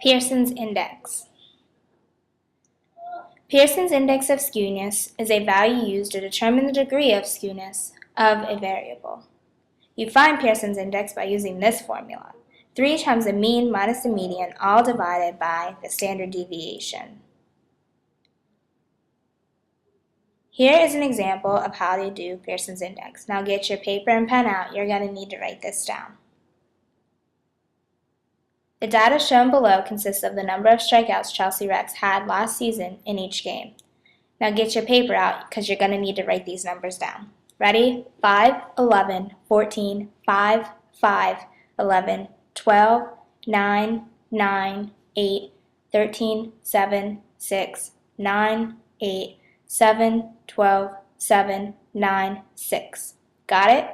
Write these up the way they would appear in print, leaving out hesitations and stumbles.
Pearson's index. Pearson's index of skewness is a value used to determine the degree of skewness of a variable. You find Pearson's index by using this formula: 3 times the mean minus the median, all divided by the standard deviation. Here is an example of how to do Pearson's index. Now get your paper and pen out. You're going to need to write this down. The data shown below consists of the number of strikeouts Chelsea Rex had last season in each game. Now get your paper out because you're going to need to write these numbers down. Ready? 5, 11, 14, 5, 5, 11, 12, 9, 9, 8, 13, 7, 6, 9, 8, 7, 12, 7, 9, 6. Got it?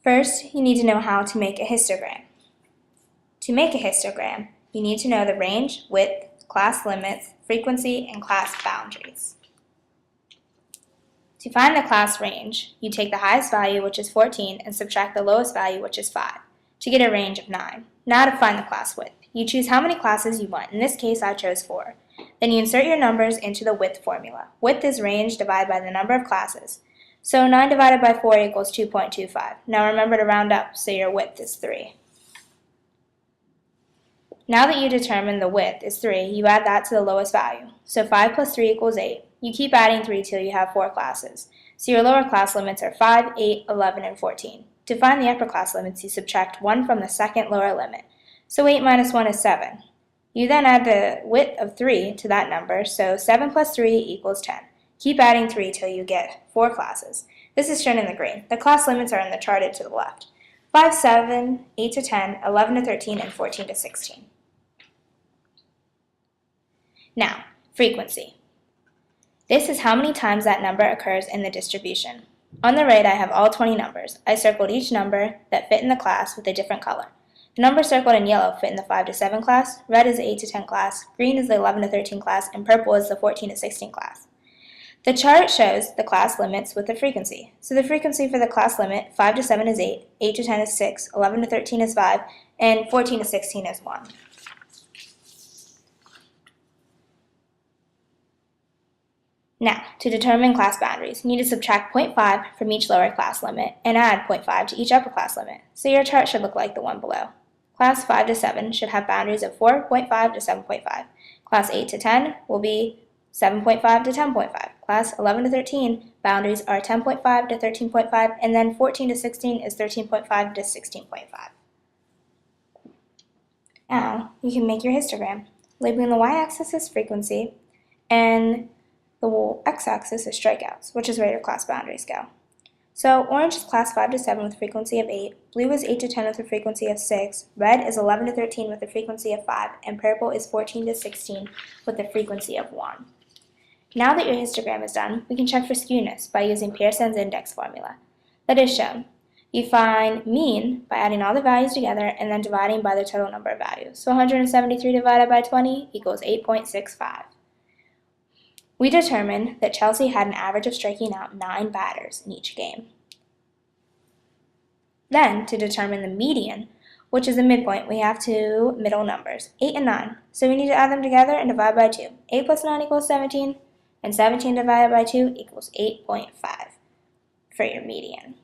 First, you need to know how to make a histogram. To make a histogram, you need to know the range, width, class limits, frequency, and class boundaries. To find the class range, you take the highest value, which is 14, and subtract the lowest value, which is 5, to get a range of 9. Now to find the class width. You choose how many classes you want. In this case, I chose 4. Then you insert your numbers into the width formula. Width is range divided by the number of classes. So 9 divided by 4 equals 2.25. Now remember to round up, so your width is 3. Now that you determine the width is 3, you add that to the lowest value. So 5 plus 3 equals 8. You keep adding 3 till you have 4 classes. So your lower class limits are 5, 8, 11, and 14. To find the upper class limits, you subtract 1 from the second lower limit. So 8 minus 1 is 7. You then add the width of 3 to that number, so 7 plus 3 equals 10. Keep adding 3 till you get 4 classes. This is shown in the green. The class limits are in the charted to the left. 5, 7, 8 to 10, 11 to 13, and 14 to 16. Now, frequency. This is how many times that number occurs in the distribution. On the right, I have all 20 numbers. I circled each number that fit in the class with a different color. The numbers circled in yellow fit in the 5 to 7 class, red is the 8 to 10 class, green is the 11 to 13 class, and purple is the 14 to 16 class. The chart shows the class limits with the frequency. So the frequency for the class limit, 5 to 7 is 8, 8 to 10 is 6, 11 to 13 is 5, and 14 to 16 is 1. Now, to determine class boundaries, you need to subtract 0.5 from each lower class limit and add 0.5 to each upper class limit. So your chart should look like the one below. Class 5 to 7 should have boundaries of 4.5 to 7.5. Class 8 to 10 will be 7.5 to 10.5. Class 11 to 13 boundaries are 10.5 to 13.5, and then 14 to 16 is 13.5 to 16.5. Now, you can make your histogram. Labeling the y-axis as frequency, and the x-axis is strikeouts, which is where your class boundaries go. So orange is class 5 to 7 with a frequency of 8, blue is 8 to 10 with a frequency of 6, red is 11 to 13 with a frequency of 5, and purple is 14 to 16 with a frequency of 1. Now that your histogram is done, we can check for skewness by using Pearson's index formula. That is shown. You find mean by adding all the values together and then dividing by the total number of values. So 173 divided by 20 equals 8.65. We determined that Chelsea had an average of striking out 9 batters in each game. Then, to determine the median, which is the midpoint, we have two middle numbers, 8 and 9. So we need to add them together and divide by 2. 8 plus 9 equals 17, and 17 divided by 2 equals 8.5 for your median.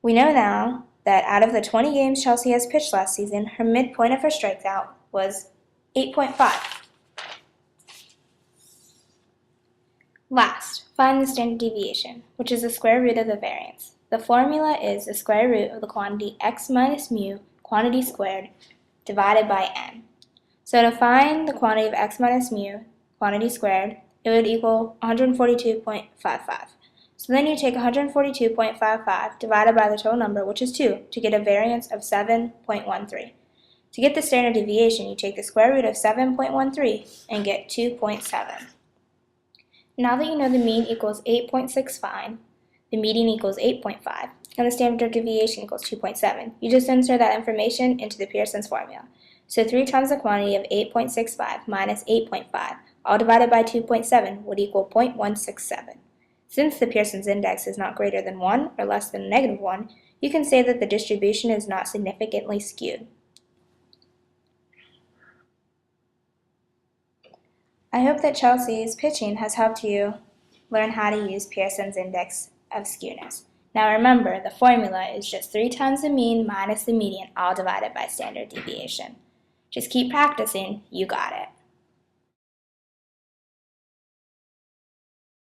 We know now that out of the 20 games Chelsea has pitched last season, her midpoint of her strikeout was 8.5. Last, find the standard deviation, which is the square root of the variance. The formula is the square root of the quantity x minus mu, quantity squared, divided by n. So to find the quantity of x minus mu, quantity squared, it would equal 142.55. So then you take 142.55 divided by the total number, which is 2, to get a variance of 7.13. To get the standard deviation, you take the square root of 7.13 and get 2.7. Now that you know the mean equals 8.65, the median equals 8.5, and the standard deviation equals 2.7, you just insert that information into the Pearson's formula. So 3 times the quantity of 8.65 minus 8.5, all divided by 2.7, would equal 0.167. Since the Pearson's index is not greater than 1 or less than -1, you can say that the distribution is not significantly skewed. I hope that Chelsea's pitching has helped you learn how to use Pearson's index of skewness. Now remember, the formula is just 3 times the mean minus the median, all divided by standard deviation. Just keep practicing, you got it.